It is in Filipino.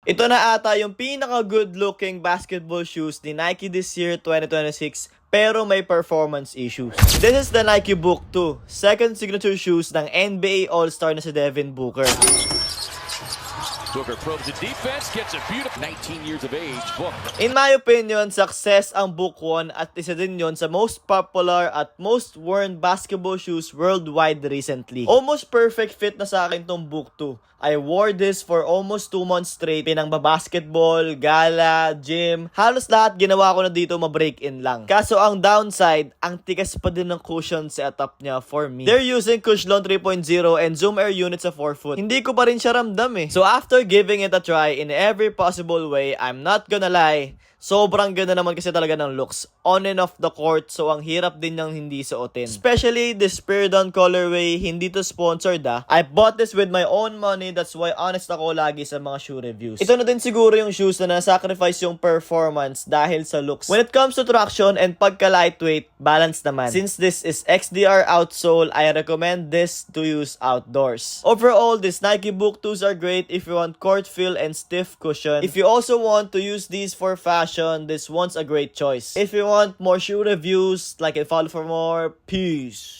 Ito na ata yung pinaka-good looking basketball shoes ni Nike this year 2026 pero may performance issues. This is the Nike Book 2, second signature shoes ng NBA All-Star na si Devin Booker. Booker probes the defense, gets a beautiful 19 years of age. Booker. In my opinion, success ang Book 1 at isa din yon sa most popular at most worn basketball shoes worldwide recently. Almost perfect fit na sa akin tong Book 2. I wore this for almost 2 months straight. Pinangbabasketball, gala, gym. Halos lahat ginawa ko na dito ma-break-in lang. Kaso ang downside, ang tigas pa din ng cushion setup niya for me. They're using Cushlon 3.0 and Zoom Air unit sa 4 foot. Hindi ko pa rin siya ramdam eh. So after giving it a try in every possible way, I'm not gonna lie, sobrang ganda naman kasi talaga ng looks. On and off the court, so ang hirap din ng hindi suotin. Especially this Spiridon colorway, hindi to sponsored ah. I bought this with my own money, that's why honest ako lagi sa mga shoe reviews. Ito na din siguro yung shoes na na-sacrifice yung performance dahil sa looks. When it comes to traction and pagka-lightweight, balance naman. Since this is XDR outsole, I recommend this to use outdoors. Overall, these Nike Book 2s are great if you want court feel and stiff cushion. If you also want to use these for fashion, this one's a great choice. If you want more shoe reviews, like and follow for more. Peace.